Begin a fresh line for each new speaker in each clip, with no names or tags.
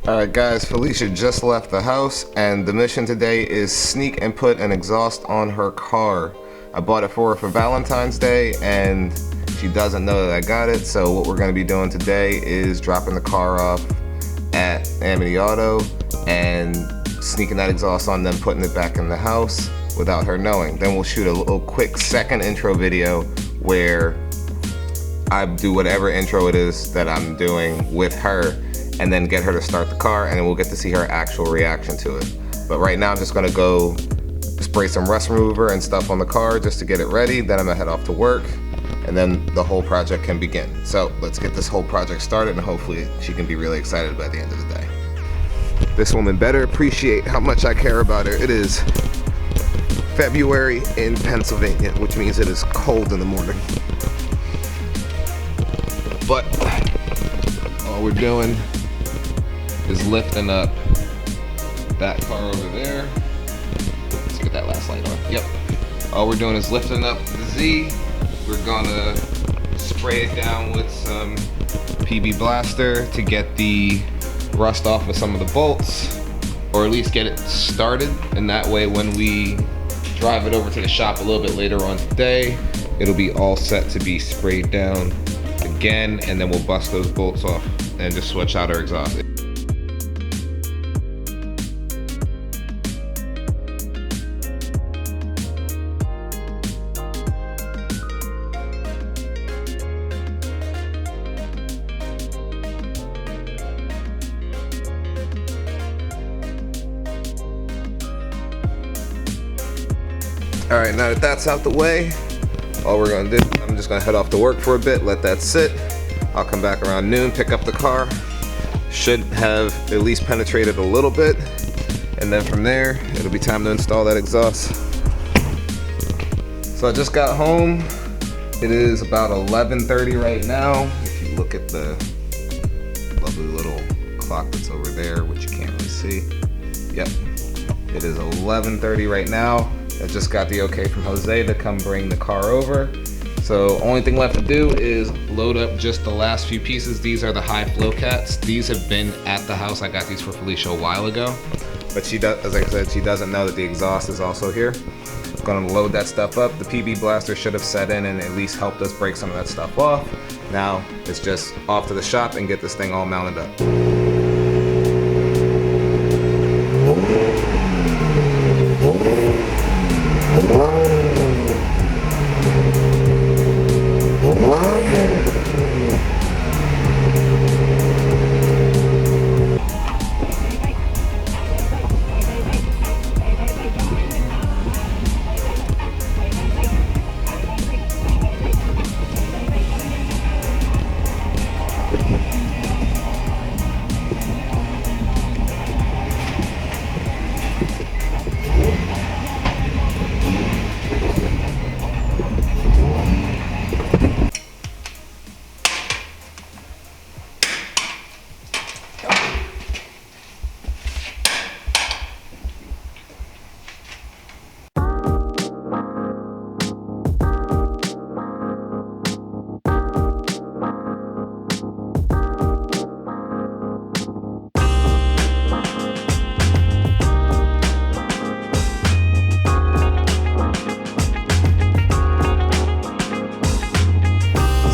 Alright guys, Phylicia just left the house and the mission today is sneak and put an exhaust on her car. I bought it for her for Valentine's Day and she doesn't know that I got it, so what we're going to be doing today is dropping the car off at Amity Auto and sneaking that exhaust on, then putting it back in the house without her knowing. Then we'll shoot a little quick second intro video where I do whatever intro it is that I'm doing with her and then get her to start the car, and then we'll get to see her actual reaction to it. But right now I'm just gonna go spray some rust remover and stuff on the car just to get it ready. Then I'm gonna head off to work and then the whole project can begin. So let's get this whole project started and hopefully she can be really excited by the end of the day. This woman better appreciate how much I care about her. It is February in Pennsylvania, which means it is cold in the morning. But all we're doing is lifting up that car over there. Let's get that last light on. Yep. All we're doing is lifting up the Z. We're gonna spray it down with some PB Blaster to get the rust off of some of the bolts, or at least get it started. And that way when we drive it over to the shop a little bit later on today, it'll be all set to be sprayed down again, and then we'll bust those bolts off and just switch out our exhaust. All right, now that that's out the way, all we're gonna do, I'm just gonna head off to work for a bit, let that sit. I'll come back around noon, pick up the car. Should have at least penetrated a little bit. And then from there, it'll be time to install that exhaust. So I just got home. It is about 11:30 right now. If you look at the lovely little clock that's over there, which you can't really see. Yep, it is 11:30 right now. I just got the okay from Jose to come bring the car over. So only thing left to do is load up just the last few pieces. These are the high flow cats. These have been at the house. I got these for Phylicia a while ago. But she does, as I said, she doesn't know that the exhaust is also here. I'm gonna load that stuff up. The PB Blaster should have set in and at least helped us break some of that stuff off. Now it's just off to the shop and get this thing all mounted up.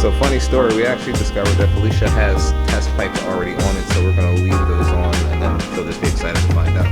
So funny story, we actually discovered that Phylicia has test pipes already on it, so we're gonna leave those on and then she'll just be excited to find out.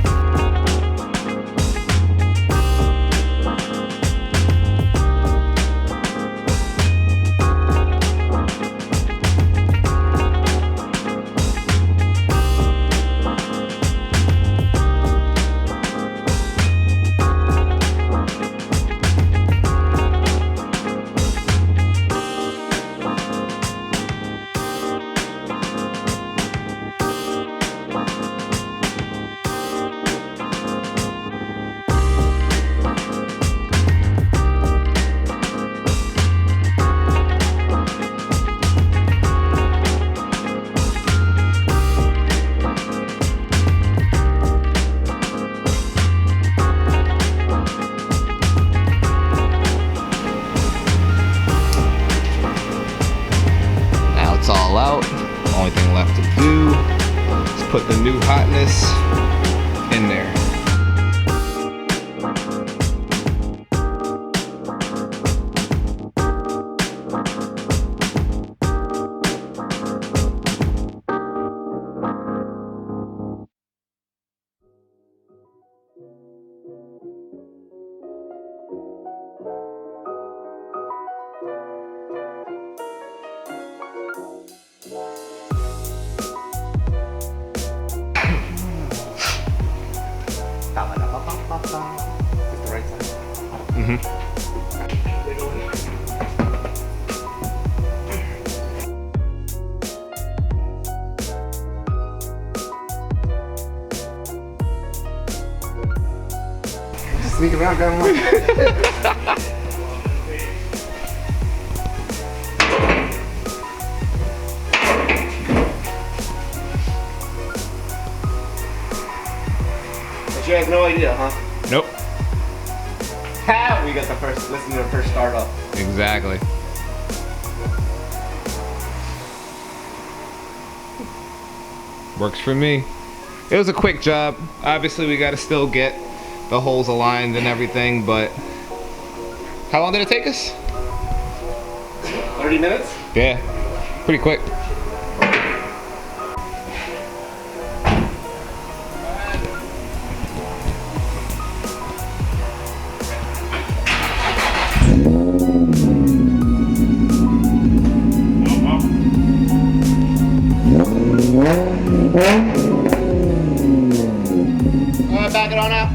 Is the right side?
Sneak around, grab one.
But you have no idea, huh?
Nope.
How we got the first, listen to the first start up.
Exactly. Works for me. It was a quick job. Obviously, we got to still get the holes aligned and everything, but how long did it take us?
30 minutes?
Yeah, pretty quick.
Back it on out.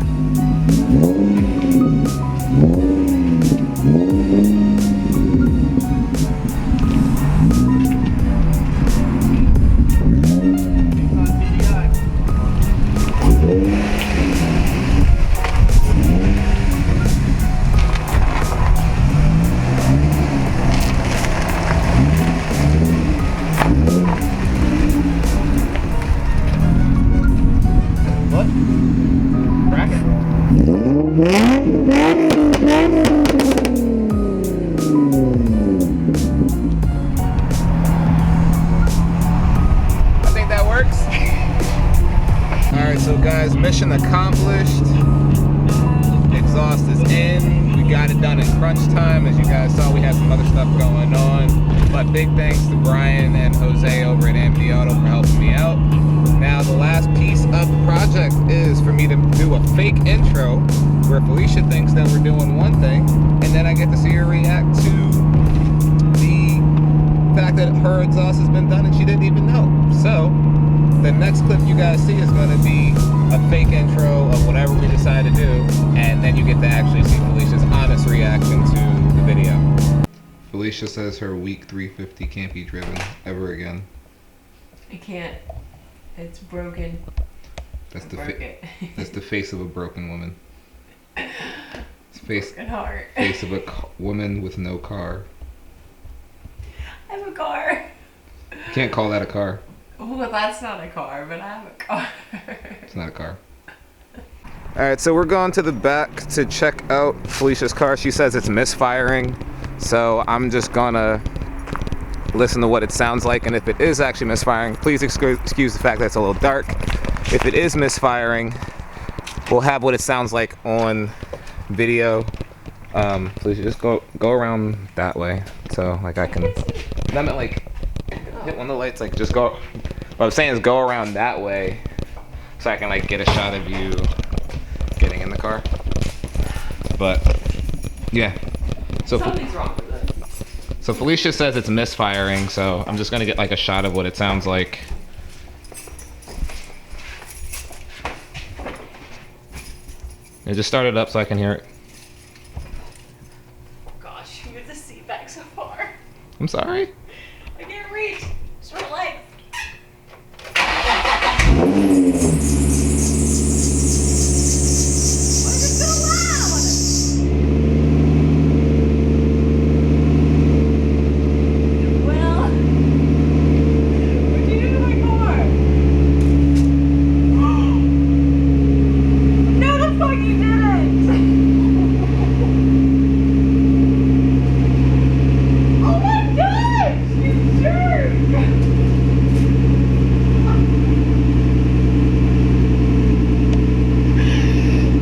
What? Bracket?
I think that works. Alright, so guys, mission accomplished. Exhaust is in. We got it done in crunch time. As you guys saw, we had some other stuff going on. But big thanks to Brian and Jose over at Amity Auto for helping me out. Now the last piece of the project is for me to do a fake intro where Phylicia thinks that we're doing one thing, and then I get to see her react to the fact that her exhaust has been done and she didn't even know. So the next clip you guys see is going to be a fake intro of whatever we decide to do, and then you get to actually see Phylicia's honest reaction to the video. Phylicia says her weak 350 can't be driven ever again.
I can't. It's broken.
That's that's the face of a broken woman. It's
Broken heart.
face of a woman with no car.
I have a car.
You can't call that a car.
Well, that's not a car, but I have a car.
It's not a car. Alright, so we're going to the back to check out Phylicia's car. She says it's misfiring, so I'm just gonna listen to what it sounds like, and if it is actually misfiring, please excuse the fact that it's a little dark. If it is misfiring, we'll have what it sounds like on video. Please just go around that way, so like I can. I meant like hit one of the lights, like just go. What I'm saying is go around that way, so I can like get a shot of you getting in the car. But yeah, so
Something's wrong with it.
So Phylicia says it's misfiring, so I'm just gonna get like a shot of what it sounds like. Yeah, just start it up so I can hear it.
Oh gosh, you have the seat back so far.
I'm sorry.
I can't reach. Short legs. Why is it so loud? Well, what'd you do to my car? No, the fuck you didn't! Oh my gosh! You jerk!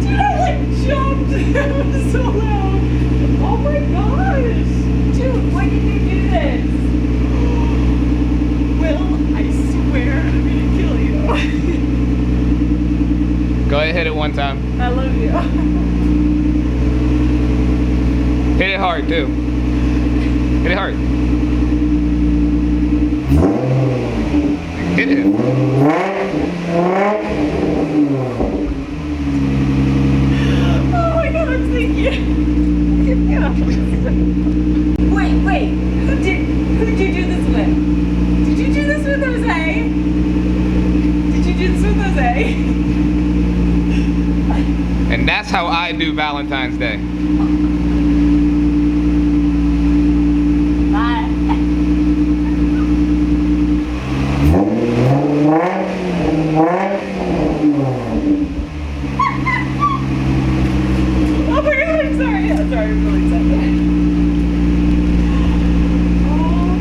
Dude, I like jumped! It was so loud! Oh my gosh! Dude, why did you do this? Will, I swear I'm gonna kill you.
Go ahead, hit it one time.
I love you.
Hit it hard too. Hit it hard. Hit it. And that's how I do Valentine's Day.
Bye. Oh my god, I'm sorry. I'm sorry, I'm really excited. Oh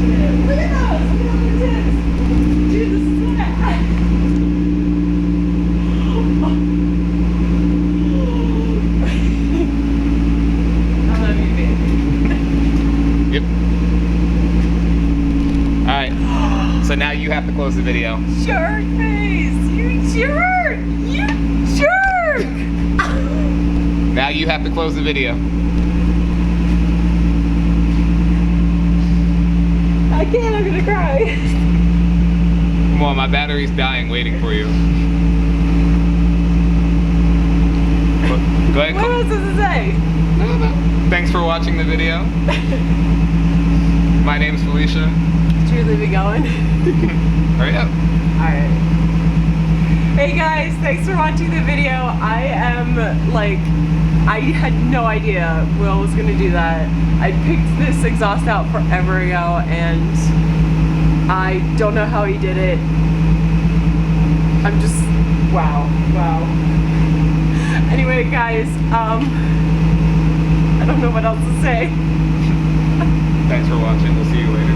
shit. Look at those! Look at all the tits! Dude, this is what I love you, baby.
Yep. Alright. So now you have to close the video.
Shark face! You jerk! You jerk!
Now you have to close the video.
I can't, I'm gonna cry.
Come on, my battery's dying waiting for you. Go ahead.
What else does it say?
Thanks for watching the video. My name's Phylicia.
Should we leave it going?
Hurry up.
Alright. Hey guys, thanks for watching the video. I am like, I had no idea Will was gonna do that. I picked this exhaust out forever ago and I don't know how he did it. I'm just, wow. Anyway guys, I don't know what else to say.
Thanks for watching. We'll see you later.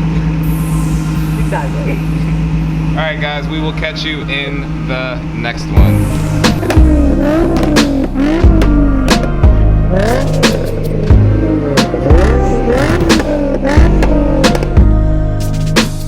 Exactly.
Alright guys, we will catch you in the next one.
Yeah.